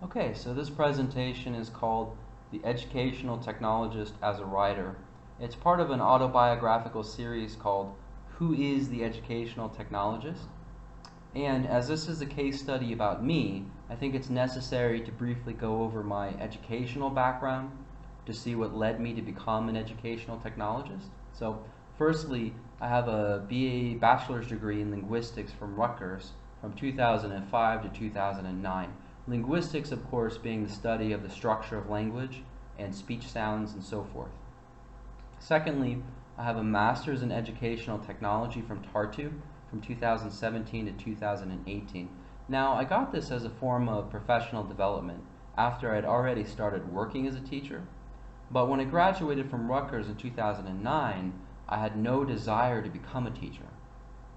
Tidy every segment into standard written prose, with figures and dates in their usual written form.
Okay, so this presentation is called The Educational Technologist as a Writer. It's part of an autobiographical series called Who is the Educational Technologist? And as this is a case study about me, I think it's necessary to briefly go over my educational background to see what led me to become an educational technologist. So, firstly, I have a BA bachelor's degree in linguistics from Rutgers from 2005 to 2009. Linguistics, of course, being the study of the structure of language and speech sounds and so forth. Secondly, I have a master's in educational technology from Tartu from 2017 to 2018. Now, I got this as a form of professional development after I'd already started working as a teacher. But when I graduated from Rutgers in 2009, I had no desire to become a teacher.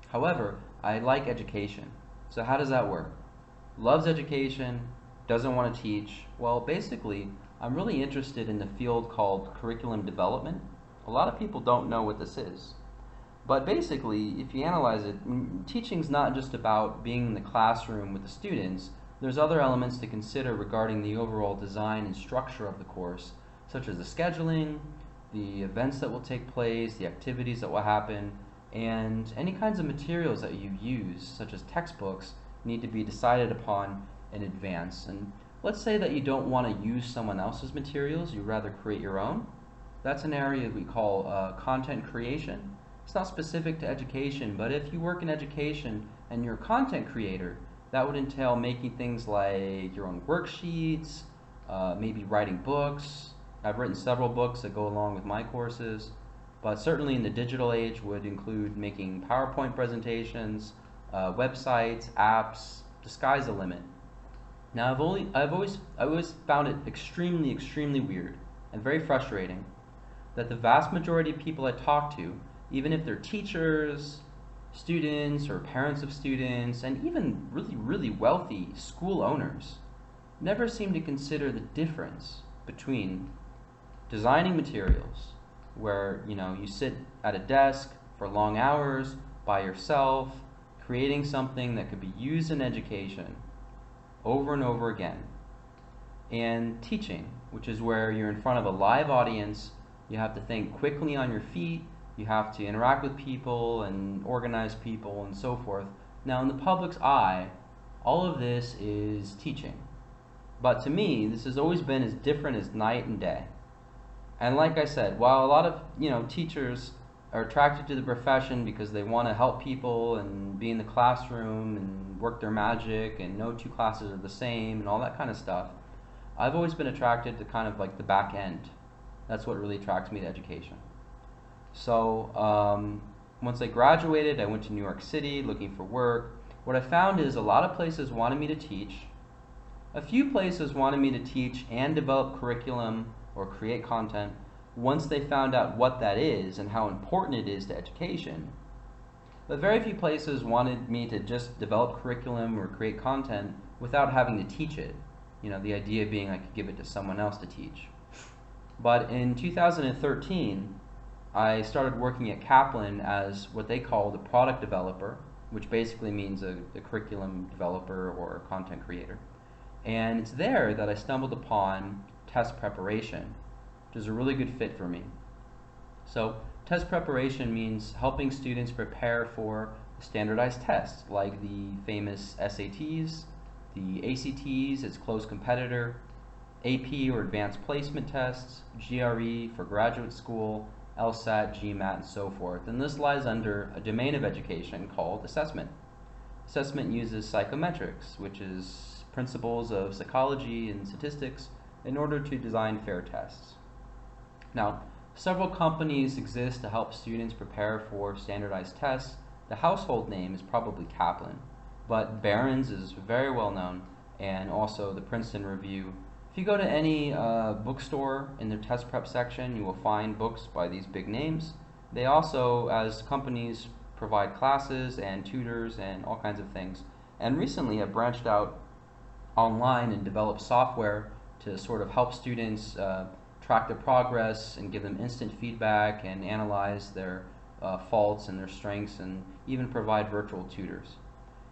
However, I like education. So how does that work? Loves education, doesn't want to teach. Well, basically, I'm really interested in the field called curriculum development. A lot of people don't know what this is. But basically, if you analyze it, teaching's not just about being in the classroom with the students. There's other elements to consider regarding the overall design and structure of the course, such as the scheduling, the events that will take place, the activities that will happen, and any kinds of materials that you use, such as textbooks, need to be decided upon in advance. And let's say that you don't want to use someone else's materials, you'd rather create your own. That's an area we call content creation. It's not specific to education, but if you work in education and you're a content creator, that would entail making things like your own worksheets, maybe writing books. I've written several books that go along with my courses, but certainly in the digital age would include making PowerPoint presentations, websites, apps. The sky's the limit. Now, I've always found it extremely weird and very frustrating that the vast majority of people I talk to, even if they're teachers, students, or parents of students, and even really wealthy school owners, never seem to consider the difference between designing materials where you sit at a desk for long hours by yourself, creating something that could be used in education over and over again, and teaching, which is where you're in front of a live audience. You have to think quickly on your feet, you have to interact with people and organize people and so forth. Now, in the public's eye, all of this is teaching. But to me, this has always been as different as night and day. And like I said, while a lot of teachers are attracted to the profession because they want to help people and be in the classroom and work their magic and no two classes are the same and all that kind of stuff, I've always been attracted to kind of like the back end. That's what really attracts me to education. So once I graduated, I went to New York City looking for work. What I found is a lot of places wanted me to teach. A few places wanted me to teach and develop curriculum or create content once they found out what that is and how important it is to education. But very few places wanted me to just develop curriculum or create content without having to teach it. The idea being I could give it to someone else to teach. But in 2013, I started working at Kaplan as what they called a product developer, which basically means a curriculum developer or a content creator. And it's there that I stumbled upon test preparation, which is a really good fit for me. So test preparation means helping students prepare for standardized tests like the famous SATs, the ACTs, its close competitor, AP or advanced placement tests, GRE for graduate school, LSAT, GMAT, and so forth. And this lies under a domain of education called assessment. Assessment uses psychometrics, which is principles of psychology and statistics, in order to design fair tests. Now, several companies exist to help students prepare for standardized tests. The household name is probably Kaplan, but Barron's is very well known, and also the Princeton Review. If you go to any bookstore in their test prep section, you will find books by these big names. They also, as companies, provide classes and tutors and all kinds of things. And recently have branched out online and developed software to sort of help students track their progress and give them instant feedback and analyze their faults and their strengths and even provide virtual tutors.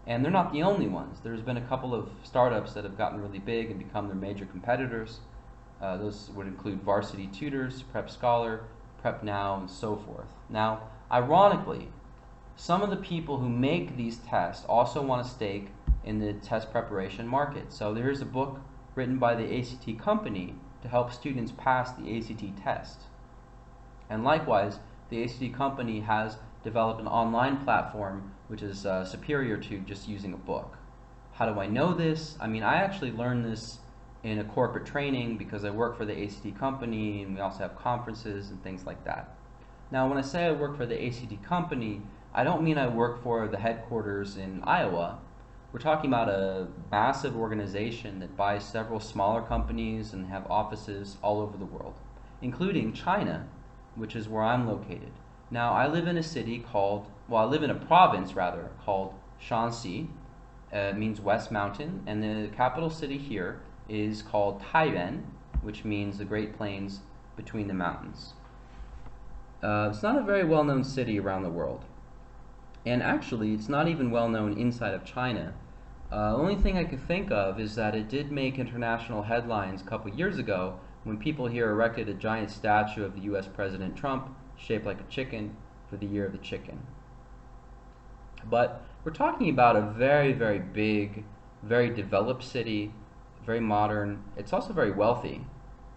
And they're not the only ones. There's been a couple of startups that have gotten really big and become their major competitors. Those would include Varsity Tutors, Prep Scholar, Prep Now, and so forth. Now, ironically, some of the people who make these tests also want a stake in the test preparation market. So there's a book written by the ACT company to help students pass the ACT test. And likewise, the ACT company has developed an online platform which is superior to just using a book. How do I know this? I mean, I actually learned this in a corporate training because I work for the ACT company, and we also have conferences and things like that. Now, when I say I work for the ACT company, I don't mean I work for the headquarters in Iowa. We're talking about a massive organization that buys several smaller companies and have offices all over the world, including China, which is where I'm located. Now, I live in a city called, well, I live in a province rather, called Shanxi. It means West Mountain, and the capital city here is called Taiyuan, which means the Great Plains between the mountains. It's not a very well-known city around the world. And actually, it's not even well-known inside of China. The only thing I could think of is that it did make international headlines a couple years ago when people here erected a giant statue of the US President Trump shaped like a chicken for the year of the chicken. But we're talking about a very, very big, very developed city, very modern. It's also very wealthy.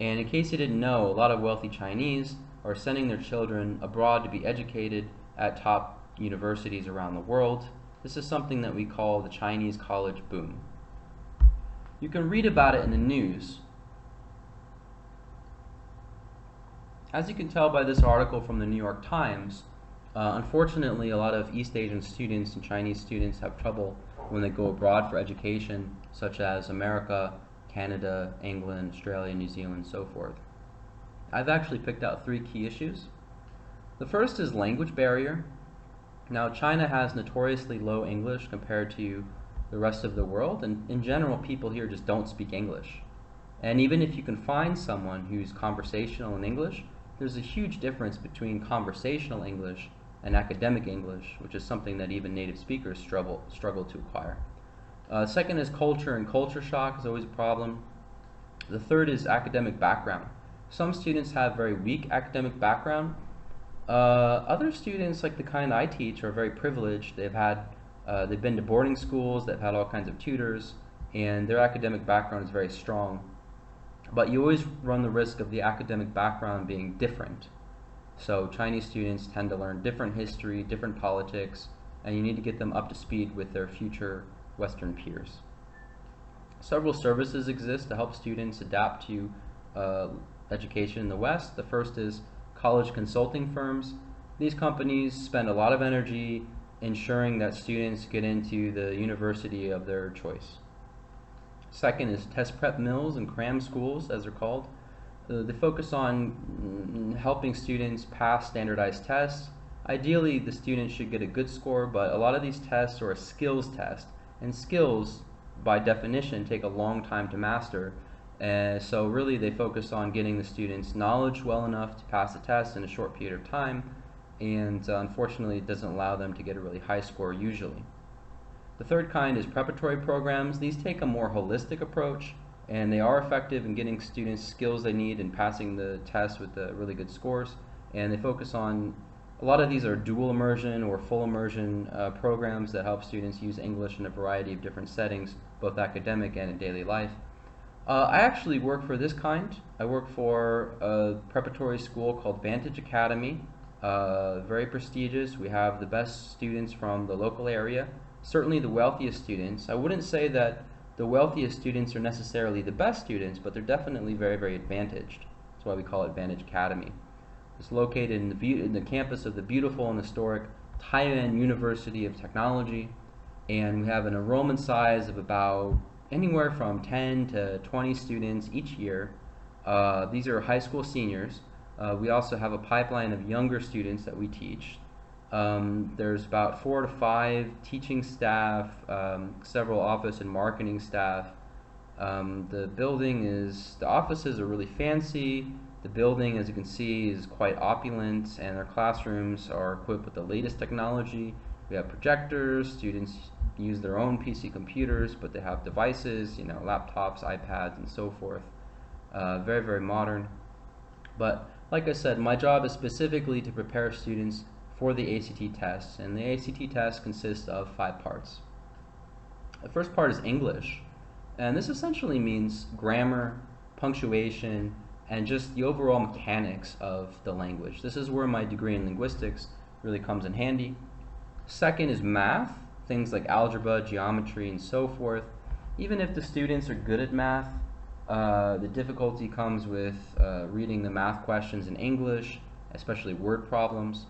And in case you didn't know, a lot of wealthy Chinese are sending their children abroad to be educated at top universities around the world. This is something that we call the Chinese college boom. You can read about it in the news. As you can tell by this article from the New York Times, unfortunately a lot of East Asian students and Chinese students have trouble when they go abroad for education, such as America, Canada, England, Australia, New Zealand, and so forth. I've actually picked out 3 key issues. The first is language barrier. Now, China has notoriously low English compared to the rest of the world, and in general, people here just don't speak English. And even if you can find someone who's conversational in English, there's a huge difference between conversational English and academic English, which is something that even native speakers struggle to acquire. Second is culture, and culture shock is always a problem. The third is academic background. Some students have very weak academic background. Other students, like the kind I teach, are very privileged. They've been to boarding schools, they've had all kinds of tutors, and their academic background is very strong. But you always run the risk of the academic background being different. So Chinese students tend to learn different history, different politics, and you need to get them up to speed with their future Western peers. Several services exist to help students adapt to education in the West. The first is college consulting firms. These companies spend a lot of energy ensuring that students get into the university of their choice. Second is test prep mills and cram schools, as they're called. They focus on helping students pass standardized tests. Ideally, the student should get a good score, but a lot of these tests are a skills test, and skills, by definition, take a long time to master. So really, they focus on getting the students' knowledge well enough to pass the test in a short period of time, and unfortunately, it doesn't allow them to get a really high score usually. The third kind is preparatory programs. These take a more holistic approach, and they are effective in getting students skills they need and passing the test with really good scores. And they focus on, a lot of these are dual immersion or full immersion programs that help students use English in a variety of different settings, both academic and in daily life. I actually work for this kind. I work for a preparatory school called Vantage Academy, very prestigious. We have the best students from the local area, certainly the wealthiest students. I wouldn't say that the wealthiest students are necessarily the best students, but they're definitely very, very advantaged. That's why we call it Vantage Academy. It's located in the campus of the beautiful and historic Taiyuan University of Technology, and we have an enrollment size of about anywhere from 10 to 20 students each year. These are high school seniors. We also have a pipeline of younger students that we teach. There's about 4 to 5 teaching staff, several office and marketing staff. The offices are really fancy. The building, as you can see, is quite opulent, and our classrooms are equipped with the latest technology. We have projectors. Students use their own PC computers, but they have devices, laptops, iPads, and so forth. Very, very modern. But like I said, my job is specifically to prepare students for the ACT test, and the ACT test consists of 5 parts. The first part is English, and this essentially means grammar, punctuation, and just the overall mechanics of the language. This is where my degree in linguistics really comes in handy. Second is math, things like algebra, geometry, and so forth. Even if the students are good at math, the difficulty comes with reading the math questions in English, especially word problems.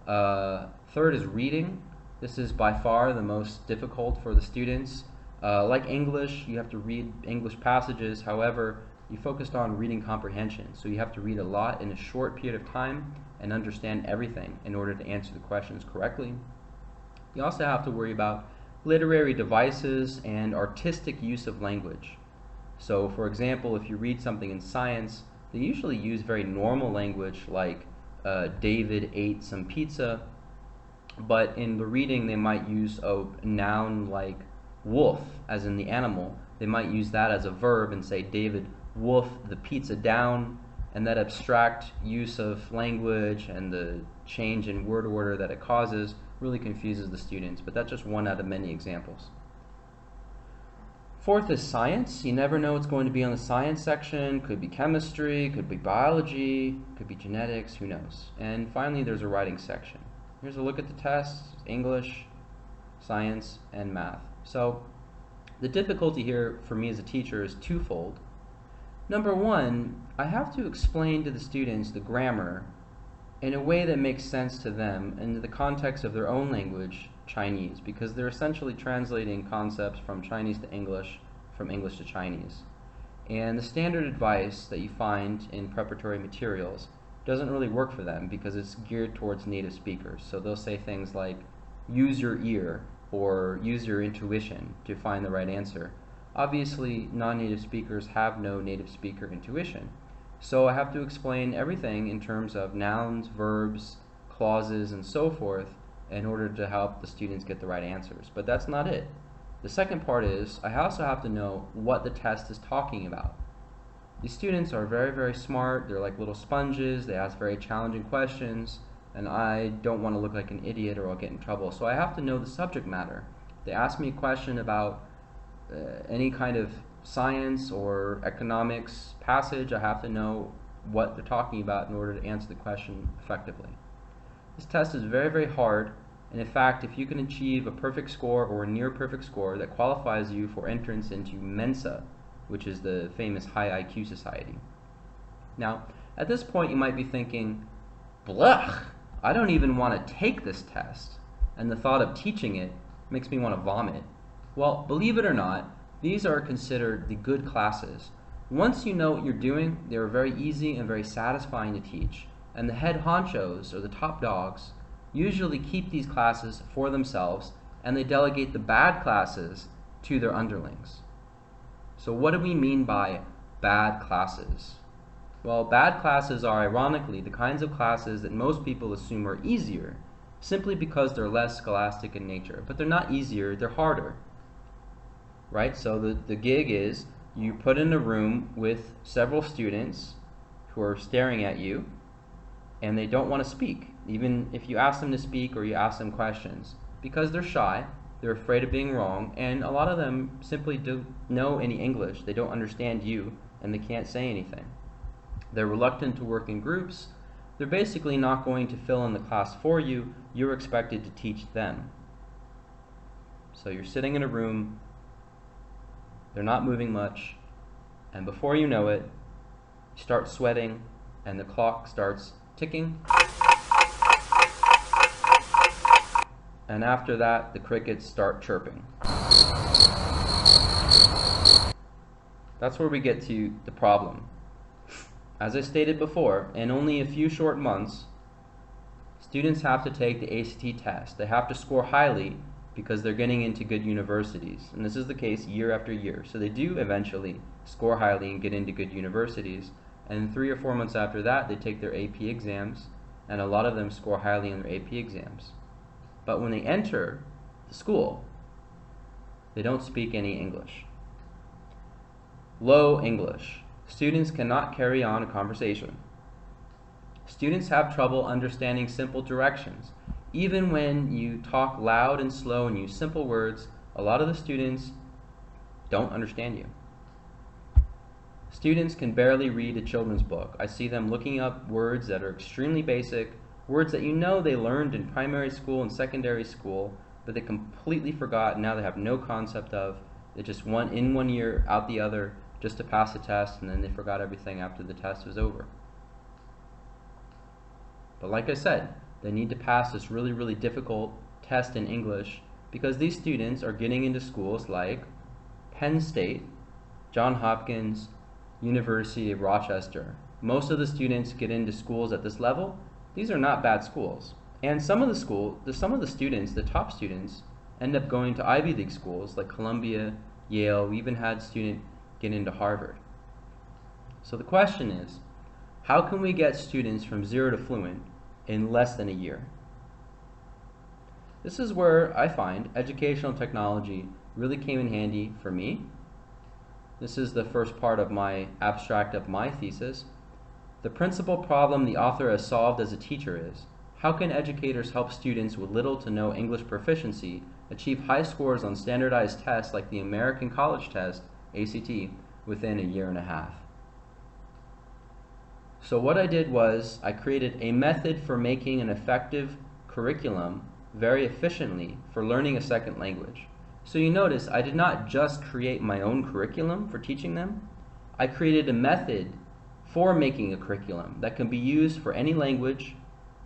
Third is reading. This is by far the most difficult for the students. Like English, you have to read English passages. However, you focused on reading comprehension. So you have to read a lot in a short period of time and understand everything in order to answer the questions correctly. You also have to worry about literary devices and artistic use of language. So for example, if you read something in science, they usually use very normal language like David ate some pizza, but in the reading they might use a noun like wolf, as in the animal. They might use that as a verb and say David wolfed the pizza down, and that abstract use of language and the change in word order that it causes really confuses the students, but that's just one out of many examples. Fourth is science. You never know what's going to be on the science section. Could be chemistry, could be biology, could be genetics, who knows. And finally, there's a writing section. Here's a look at the tests: English, science, and math. So the difficulty here for me as a teacher is twofold. Number one, I have to explain to the students the grammar in a way that makes sense to them in the context of their own language, Chinese, because they're essentially translating concepts from Chinese to English, from English to Chinese. And the standard advice that you find in preparatory materials doesn't really work for them because it's geared towards native speakers. So they'll say things like, use your ear or use your intuition to find the right answer. Obviously, non-native speakers have no native speaker intuition. So I have to explain everything in terms of nouns, verbs, clauses, and so forth in order to help the students get the right answers. But that's not it. The second part is I also have to know what the test is talking about. These students are very, very smart. They're like little sponges. They ask very challenging questions, and I don't want to look like an idiot or I'll get in trouble. So I have to know the subject matter. They ask me a question about any kind of science or economics passage, I have to know what they're talking about in order to answer the question effectively. This test is very, very hard, and in fact, if you can achieve a perfect score or a near perfect score, that qualifies you for entrance into Mensa, which is the famous high IQ society. Now, at this point you might be thinking, blech, I don't even want to take this test, and the thought of teaching it makes me want to vomit. Well, believe it or not, these are considered the good classes. Once you know what you're doing, they are very easy and very satisfying to teach. And the head honchos, or the top dogs, usually keep these classes for themselves, and they delegate the bad classes to their underlings. So what do we mean by bad classes? Well, bad classes are ironically the kinds of classes that most people assume are easier, simply because they're less scholastic in nature. But they're not easier, they're harder. Right? So the gig is you put in a room with several students who are staring at you and they don't want to speak, even if you ask them to speak or you ask them questions, because they're shy, they're afraid of being wrong, and a lot of them simply don't know any English. They don't understand you and they can't say anything. They're reluctant to work in groups. They're basically not going to fill in the class for you. You're expected to teach them. So you're sitting in a room, they're not moving much, and before you know it, you start sweating and the clock starts ticking. And after that, the crickets start chirping. That's where we get to the problem. As I stated before, in only a few short months, students have to take the ACT test. They have to score highly because they're getting into good universities. And this is the case year after year. So they do eventually score highly and get into good universities. And 3 or 4 months after that, they take their AP exams, and a lot of them score highly in their AP exams. But when they enter the school, They don't speak any English. Low English. Students cannot carry on a conversation. Students have trouble understanding simple directions. Even when you talk loud and slow and use simple words, a lot of the students don't understand you. Students can barely read a children's book. I see them looking up words that are extremely basic, words that you know they learned in primary school and secondary school, but they completely forgot and now they have no concept of. They just went in one ear, out the other, just to pass the test, and then they forgot everything after the test was over. But like I said, they need to pass this really, really difficult test in English because these students are getting into schools like Penn State, Johns Hopkins, University of Rochester. Most of the students get into schools at this level. These are not bad schools. And some of the students, the top students, end up going to Ivy League schools like Columbia, Yale. We even had a student get into Harvard. So the question is, how can we get students from 0 to fluent in less than a year? This is where I find educational technology really came in handy for me. This is the first part of my abstract of my thesis. The principal problem the author has solved as a teacher is, how can educators help students with little to no English proficiency achieve high scores on standardized tests like the American College Test, ACT, within a year and a half? So what I did was I created a method for making an effective curriculum very efficiently for learning a second language. So you notice I did not just create my own curriculum for teaching them. I created a method for making a curriculum that can be used for any language,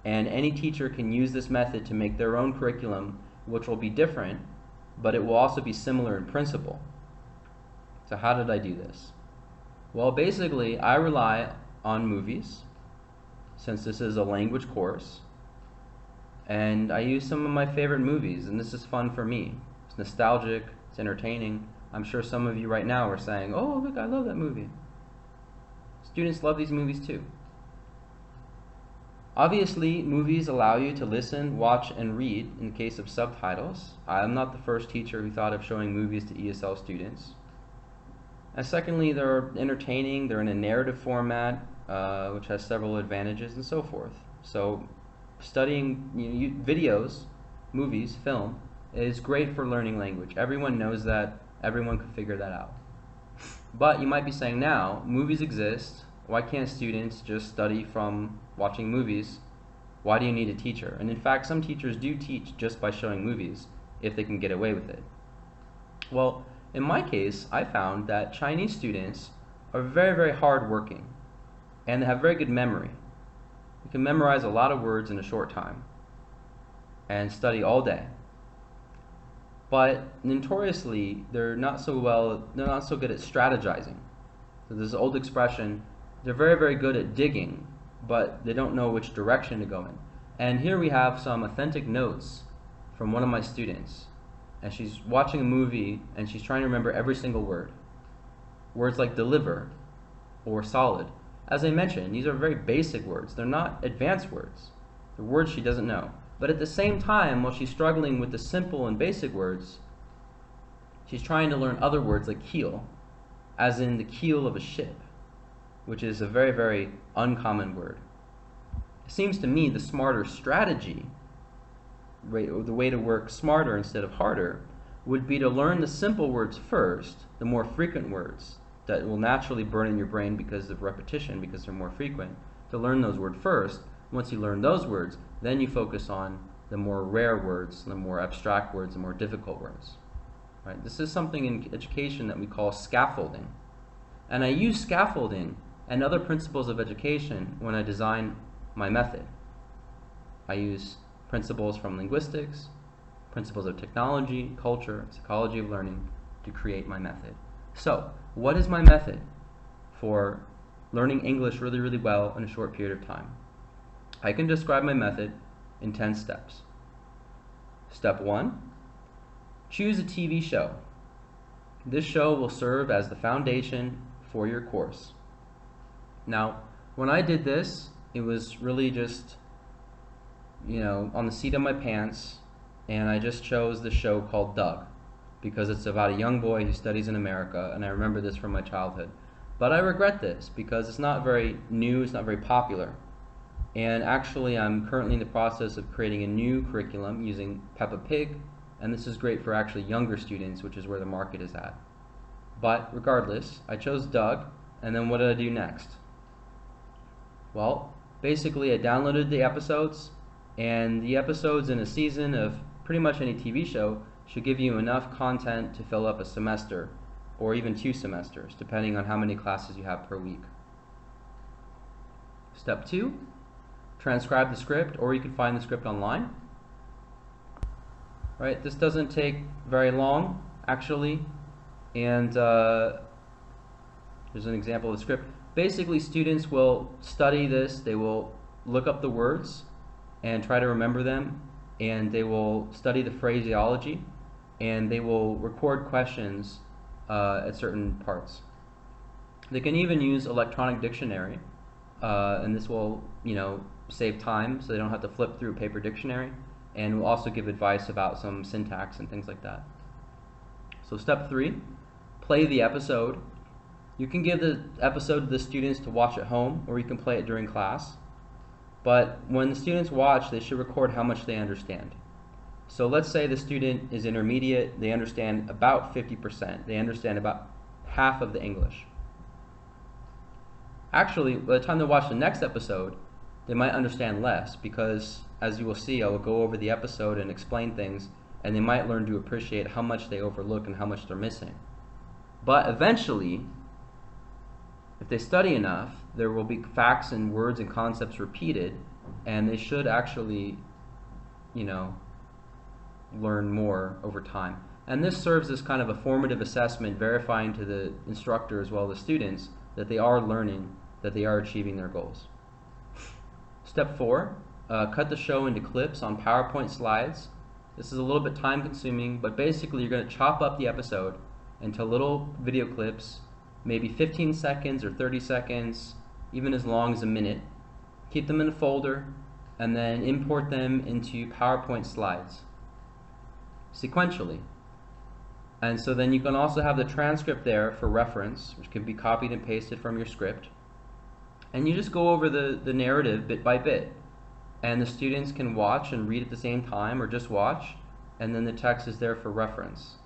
and any teacher can use this method to make their own curriculum, which will be different, but it will also be similar in principle. So how did I do this? Well, basically I rely on movies, since this is a language course, and I use some of my favorite movies, and this is fun for me. It's nostalgic, it's entertaining. I'm sure some of you right now are saying, oh look, I love that movie. Students love these movies too. Obviously, movies allow you to listen, watch, and read in the case of subtitles. I'm not the first teacher who thought of showing movies to ESL students. And secondly, they're entertaining, they're in a narrative format, which has several advantages and so forth. So studying videos, movies, film, is great for learning language. Everyone knows that, everyone can figure that out. But you might be saying now, movies exist, why can't students just study from watching movies? Why do you need a teacher? And in fact, some teachers do teach just by showing movies, if they can get away with it. Well, in my case, I found that Chinese students are very, very hardworking, and they have very good memory. You can memorize a lot of words in a short time, and study all day. But notoriously, they're not so good at strategizing. So there's an old expression, they're very, very good at digging, but they don't know which direction to go in. And here we have some authentic notes from one of my students. And she's watching a movie and she's trying to remember every single word. Words like deliver or solid. As I mentioned, these are very basic words. They're not advanced words. They're words she doesn't know. But at the same time, while she's struggling with the simple and basic words, she's trying to learn other words like keel, as in the keel of a ship, which is a very, very uncommon word. It seems to me the smarter strategy, the way to work smarter instead of harder, would be to learn the simple words first, the more frequent words that will naturally burn in your brain because of repetition, because they're more frequent. To learn those words first. Once you learn those words, then you focus on the more rare words, the more abstract words, the more difficult words. Right? This is something in education that we call scaffolding. And I use scaffolding and other principles of education when I design my method. I use principles from linguistics, principles of technology, culture, psychology of learning to create my method. So, what is my method for learning English really, really well in a short period of time? I can describe my method in 10 steps. Step 1, choose a TV show. This show will serve as the foundation for your course. Now, when I did this, it was really just, on the seat of my pants, and I just chose the show called Doug. because it's about a young boy who studies in America, and I remember this from my childhood. But I regret this because it's not very new, it's not very popular. And actually, I'm currently in the process of creating a new curriculum using Peppa Pig, and this is great for actually younger students, which is where the market is at. But regardless, I chose Doug, and then what did I do next? Well, basically I downloaded the episodes, and the episodes in a season of pretty much any TV show should give you enough content to fill up a semester, or even 2 semesters, depending on how many classes you have per week. Step 2, transcribe the script, or you can find the script online. Right, this doesn't take very long, actually, and here's an example of the script. Basically, students will study this, they will look up the words and try to remember them, and they will study the phraseology, and they will record questions at certain parts. They can even use electronic dictionary, and this will, save time, so they don't have to flip through a paper dictionary, and will also give advice about some syntax and things like that. So step 3, play the episode. You can give the episode to the students to watch at home, or you can play it during class. But when the students watch, they should record how much they understand. So let's say the student is intermediate, they understand about 50%. They understand about half of the English. Actually, by the time they watch the next episode, they might understand less because, as you will see, I will go over the episode and explain things, and they might learn to appreciate how much they overlook and how much they're missing. But eventually, if they study enough, there will be facts and words and concepts repeated, and they should actually, learn more over time. And this serves as kind of a formative assessment, verifying to the instructor as well as the students that they are learning, that they are achieving their goals. Step 4, cut the show into clips on PowerPoint slides. This is a little bit time consuming, but basically you're going to chop up the episode into little video clips, maybe 15 seconds or 30 seconds, even as long as a minute. Keep them in a folder, and then import them into PowerPoint slides sequentially. And so then you can also have the transcript there for reference, which can be copied and pasted from your script. And you just go over the narrative bit by bit. And the students can watch and read at the same time, or just watch, and then the text is there for reference.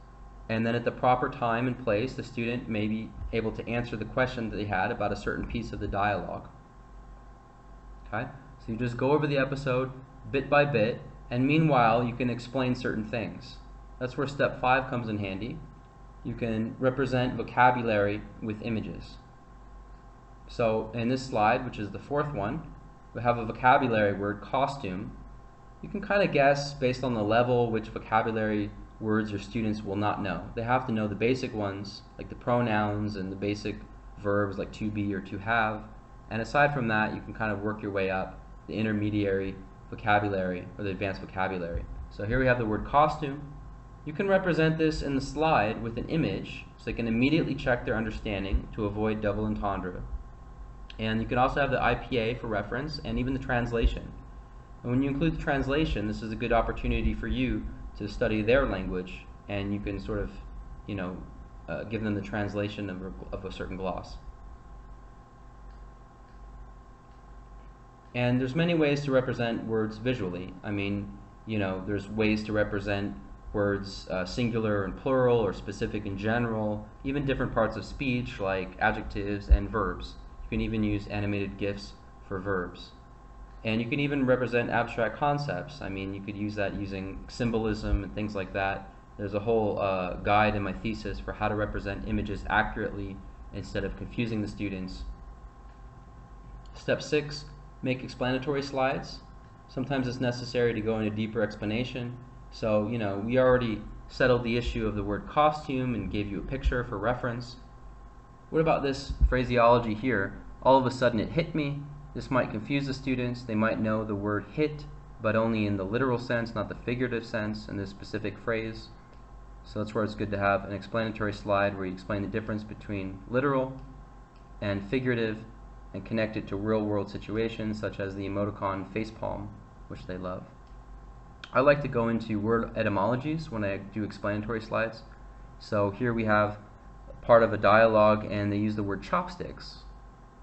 And then at the proper time and place, the student may be able to answer the question that they had about a certain piece of the dialogue. Okay? So you just go over the episode bit by bit, and meanwhile you can explain certain things. That's where step 5 comes in handy. You can represent vocabulary with images. So in this slide, which is the 4th one, we have a vocabulary word, costume. You can kind of guess based on the level which vocabulary words your students will not know. They have to know the basic ones, like the pronouns and the basic verbs like to be or to have. And aside from that, you can kind of work your way up the intermediary vocabulary or the advanced vocabulary. So here we have the word costume. You can represent this in the slide with an image so they can immediately check their understanding to avoid double entendre. And you can also have the IPA for reference and even the translation. And when you include the translation, this is a good opportunity for you to study their language, and you can sort of, give them the translation of a certain gloss. And there's many ways to represent words visually. I mean, there's ways to represent words singular and plural, or specific and general, even different parts of speech like adjectives and verbs. You can even use animated GIFs for verbs. And you can even represent abstract concepts. I mean, you could use that using symbolism and things like that. There's a whole guide in my thesis for how to represent images accurately instead of confusing the students. Step 6, make explanatory slides. Sometimes it's necessary to go into deeper explanation. So, we already settled the issue of the word costume and gave you a picture for reference. What about this phraseology here? All of a sudden it hit me. This might confuse the students. They might know the word hit, but only in the literal sense, not the figurative sense in this specific phrase. So that's where it's good to have an explanatory slide where you explain the difference between literal and figurative and connect it to real-world situations such as the emoticon facepalm, which they love. I like to go into word etymologies when I do explanatory slides. So here we have part of a dialogue, and they use the word chopsticks.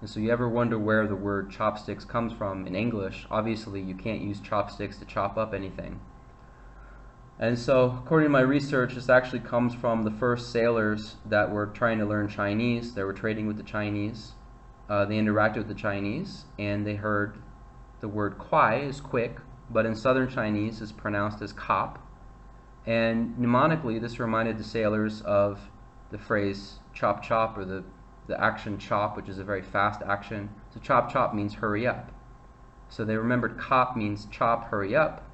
And so you ever wonder where the word chopsticks comes from in English? Obviously you can't use chopsticks to chop up anything. And so according to my research, this actually comes from the first sailors that were trying to learn Chinese. They were trading with the Chinese. They interacted with the Chinese, and they heard the word kwai is quick, but in southern Chinese is pronounced as kop. And mnemonically, this reminded the sailors of the phrase chop chop, or the action chop, which is a very fast action. So chop chop means hurry up. So they remembered kop means chop, hurry up.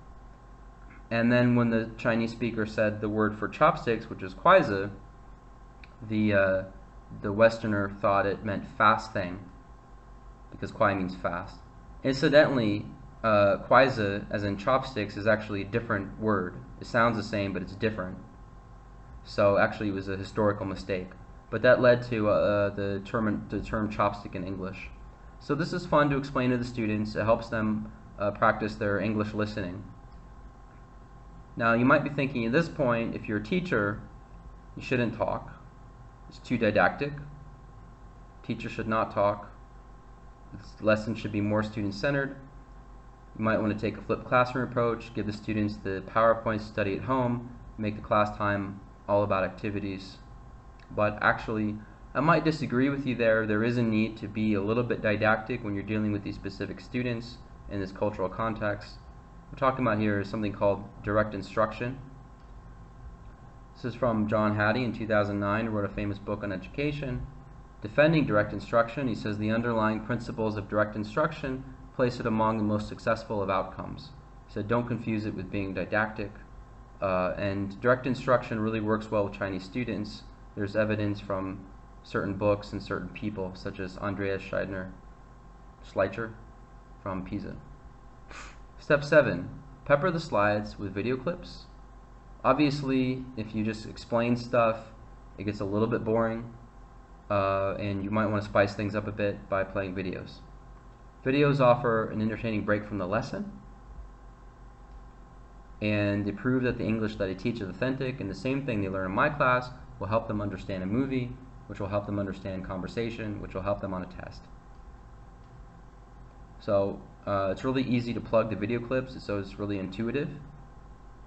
And then when the Chinese speaker said the word for chopsticks, which is kwaizi, the Westerner thought it meant fast thing, because kwai means fast. Incidentally, kwaizi, as in chopsticks, is actually a different word. It sounds the same, but it's different. So actually it was a historical mistake. But that led to the term chopstick in English. So this is fun to explain to the students. It helps them practice their English listening. Now you might be thinking at this point, if you're a teacher, you shouldn't talk. It's too didactic. Teachers should not talk. This lesson should be more student-centered. You might want to take a flipped classroom approach, give the students the PowerPoint to study at home, make the class time all about activities. But actually, I might disagree with you there. There is a need to be a little bit didactic when you're dealing with these specific students in this cultural context. What we're talking about here is something called direct instruction. This is from John Hattie in 2009, who wrote a famous book on education. Defending direct instruction, he says the underlying principles of direct instruction place it among the most successful of outcomes. He said don't confuse it with being didactic. And direct instruction really works well with Chinese students. There's evidence from certain books and certain people, such as Andreas Schleicher from Pisa. Step 7. Pepper the slides with video clips. Obviously, if you just explain stuff, it gets a little bit boring, and you might want to spice things up a bit by playing videos. Videos offer an entertaining break from the lesson, and they prove that the English that I teach is authentic, and the same thing they learn in my class will help them understand a movie, which will help them understand conversation, which will help them on a test. So it's really easy to plug the video clips, so it's really intuitive.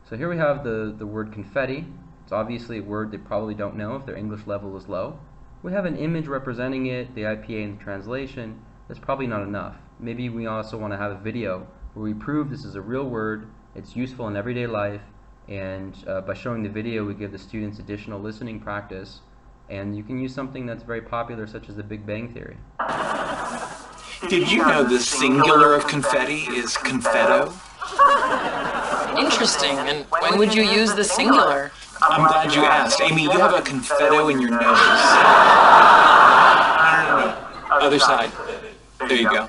So here we have the word confetti. It's obviously a word they probably don't know if their English level is low. We have an image representing it, the IPA and the translation. That's probably not enough. Maybe we also want to have a video where we prove this is a real word, it's useful in everyday life, and by showing the video we give the students additional listening practice, and you can use something that's very popular such as the Big Bang Theory. Did you know the singular of confetti is confetto? Interesting. And when would you use the singular? I'm glad you asked. Amy, you have a confetto in your nose. No. Other side. There you go.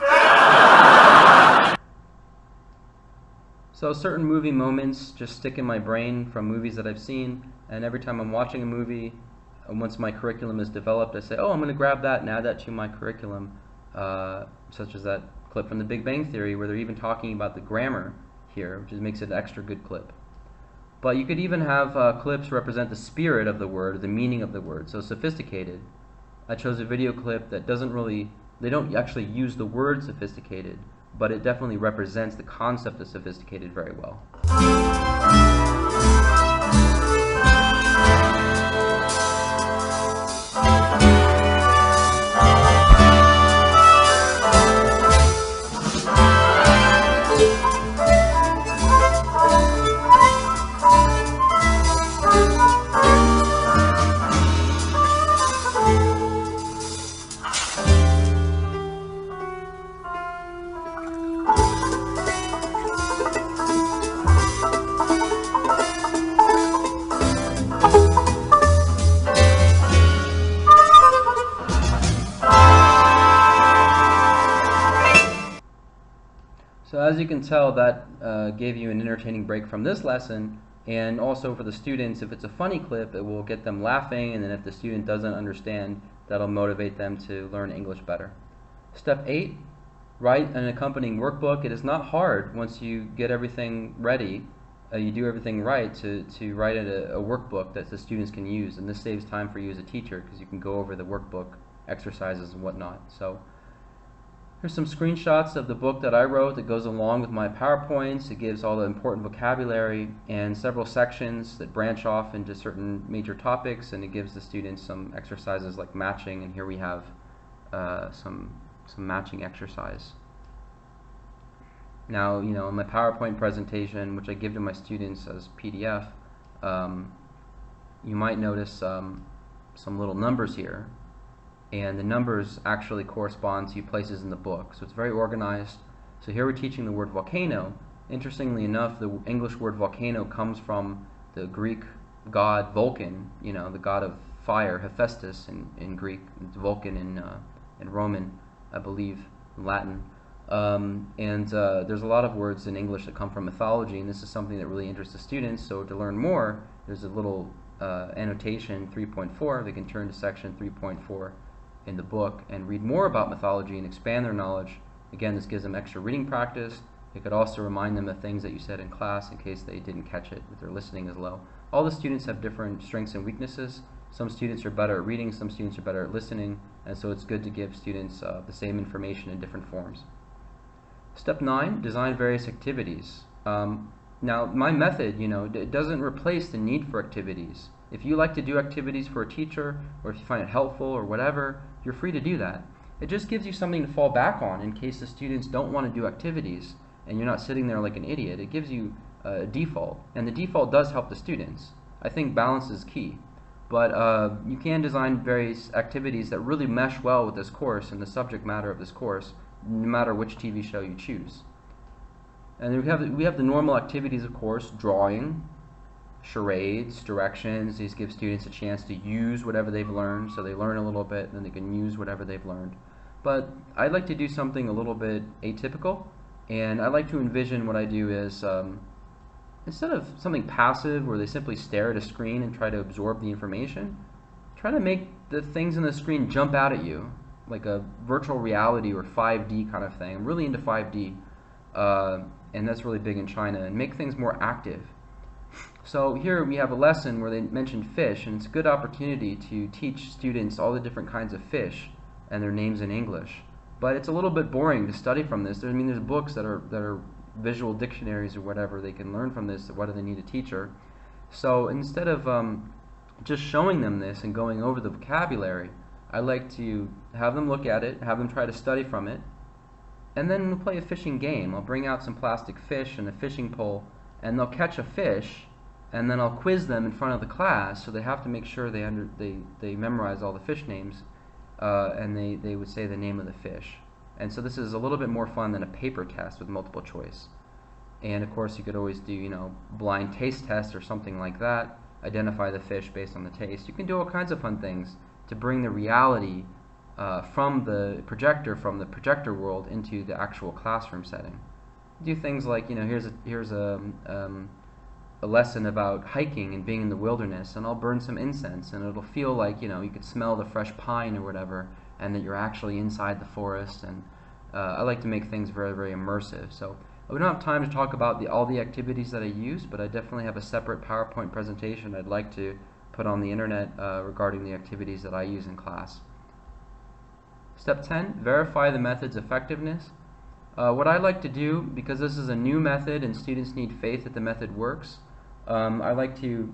So certain movie moments just stick in my brain from movies that I've seen, and every time I'm watching a movie, once my curriculum is developed, I say, oh, I'm going to grab that and add that to my curriculum, such as that clip from the Big Bang Theory where they're even talking about the grammar here, which makes it an extra good clip. But you could even have clips represent the spirit of the word, or the meaning of the word, so sophisticated. I chose a video clip that they don't actually use the word sophisticated, but it definitely represents the concept of sophisticated very well. So as you can tell, that gave you an entertaining break from this lesson, and also for the students, if it's a funny clip, it will get them laughing, and then if the student doesn't understand, that'll motivate them to learn English better. Step 8, write an accompanying workbook. It is not hard once you get everything ready. you do everything right to write a workbook that the students can use, and this saves time for you as a teacher because you can go over the workbook exercises and whatnot. So here's some screenshots of the book that I wrote that goes along with my PowerPoints. It gives all the important vocabulary and several sections that branch off into certain major topics, and it gives the students some exercises like matching, and here we have some matching exercise. Now, in my PowerPoint presentation, which I give to my students as PDF, you might notice some little numbers here, and the numbers actually correspond to places in the book, so it's very organized. So here we're teaching the word volcano. Interestingly enough, the English word volcano comes from the Greek god Vulcan, the god of fire, Hephaestus in Greek, Vulcan in Roman, I believe, Latin. There's a lot of words in English that come from mythology, and this is something that really interests the students. So to learn more, there's a little annotation 3.4. They can turn to section 3.4 in the book and read more about mythology and expand their knowledge. Again, this gives them extra reading practice. It could also remind them of things that you said in class in case they didn't catch it if their listening is low. All the students have different strengths and weaknesses. Some students are better at reading, some students are better at listening, and so it's good to give students the same information in different forms. Step 9, design various activities. Now, my method, it doesn't replace the need for activities. If you like to do activities for a teacher, or if you find it helpful or whatever, you're free to do that. It just gives you something to fall back on in case the students don't want to do activities and you're not sitting there like an idiot. It gives you a default, and the default does help the students. I think balance is key. But you can design various activities that really mesh well with this course and the subject matter of this course, no matter which TV show you choose. And then we have the normal activities, of course: drawing, charades, directions. These give students a chance to use whatever they've learned, so they learn a little bit, and then they can use whatever they've learned. But I like to do something a little bit atypical, and I like to envision what I do is, instead of something passive where they simply stare at a screen and try to absorb the information, try to make the things on the screen jump out at you, like a virtual reality or 5D kind of thing. I'm really into 5D, and that's really big in China, and make things more active. So here we have a lesson where they mentioned fish, and it's a good opportunity to teach students all the different kinds of fish and their names in English. But it's a little bit boring to study from this. There's books that are visual dictionaries or whatever. They can learn from this. Why do they need a teacher? So instead of just showing them this and going over the vocabulary, I like to have them look at it, have them try to study from it, and then we'll play a fishing game. I'll bring out some plastic fish and a fishing pole, and they'll catch a fish, and then I'll quiz them in front of the class, so they have to make sure they memorize all the fish names, and they would say the name of the fish. And so this is a little bit more fun than a paper test with multiple choice. And of course you could always do, blind taste test or something like that, identify the fish based on the taste. You can do all kinds of fun things to bring the reality from the projector world into the actual classroom setting. Do things like, here's a lesson about hiking and being in the wilderness, and I'll burn some incense, and it'll feel like, you could smell the fresh pine or whatever, and that you're actually inside the forest. And I like to make things very, very immersive. So we don't have time to talk about all the activities that I use, but I definitely have a separate PowerPoint presentation I'd like to put on the internet regarding the activities that I use in class. Step 10, verify the method's effectiveness. What I like to do, because this is a new method and students need faith that the method works, I like to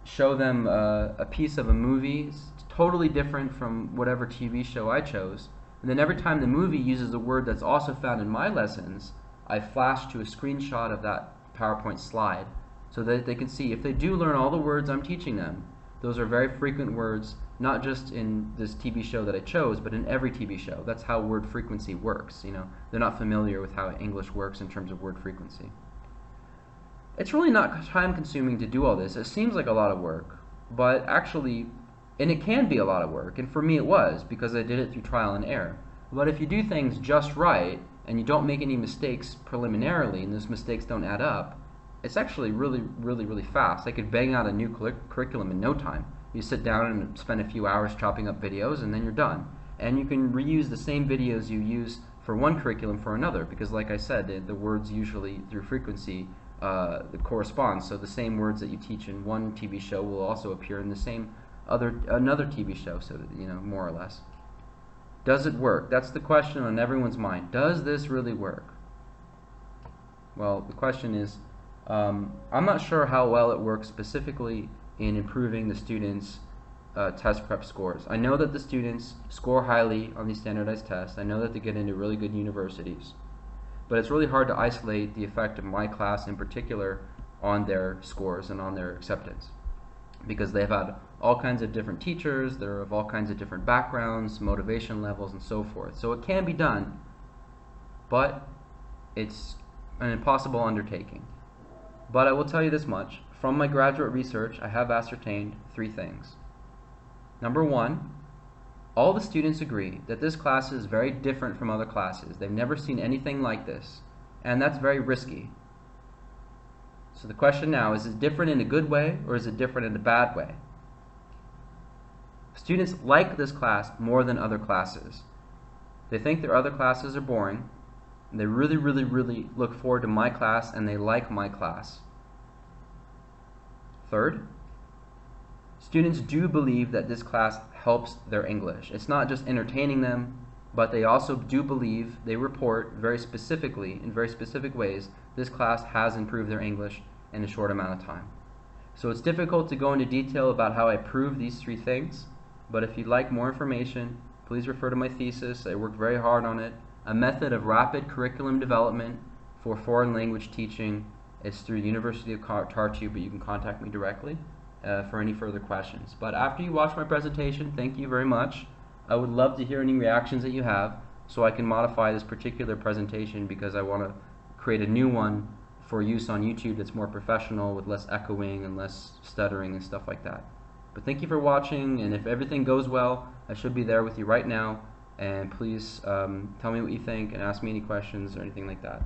show them a piece of a movie. It's totally different from whatever TV show I chose. And then every time the movie uses a word that's also found in my lessons, I flash to a screenshot of that PowerPoint slide so that they can see if they do learn all the words I'm teaching them. Those are very frequent words, not just in this TV show that I chose, but in every TV show. That's how word frequency works. They're not familiar with how English works in terms of word frequency. It's really not time consuming to do all this. It seems like a lot of work, but actually, and it can be a lot of work, and for me it was, because I did it through trial and error. But if you do things just right, and you don't make any mistakes preliminarily, and those mistakes don't add up, it's actually really, really, really fast. I could bang out a new curriculum in no time. You sit down and spend a few hours chopping up videos, and then you're done. And you can reuse the same videos you use for one curriculum for another, because like I said, the words usually, through frequency, that corresponds. So the same words that you teach in one TV show will also appear in the same another TV show. So that, more or less. Does it work? That's the question on everyone's mind. Does this really work? Well, the question is, I'm not sure how well it works specifically in improving the students' test prep scores. I know that the students score highly on these standardized tests. I know that they get into really good universities. But it's really hard to isolate the effect of my class in particular on their scores and on their acceptance, because they've had all kinds of different teachers, they're of all kinds of different backgrounds, motivation levels, and so forth. So it can be done, but it's an impossible undertaking. But I will tell you this much. From my graduate research, I have ascertained 3 things. Number 1, all the students agree that this class is very different from other classes. They've never seen anything like this, and that's very risky. So the question now is it different in a good way or is it different in a bad way? Students like this class more than other classes. They think their other classes are boring. They really, really, really look forward to my class, and they like my class. Third, students do believe that this class helps their English. It's not just entertaining them, but they also do believe, they report very specifically, in very specific ways, this class has improved their English in a short amount of time. So it's difficult to go into detail about how I prove these 3 things, but if you'd like more information, please refer to my thesis. I worked very hard on it. A method of rapid curriculum development for foreign language teaching is through the University of Tartu, but you can contact me directly for any further questions. But after you watch my presentation, thank you very much. I would love to hear any reactions that you have so I can modify this particular presentation, because I want to create a new one for use on YouTube that's more professional with less echoing and less stuttering and stuff like that. But thank you for watching, and if everything goes well, I should be there with you right now. And please tell me what you think and ask me any questions or anything like that.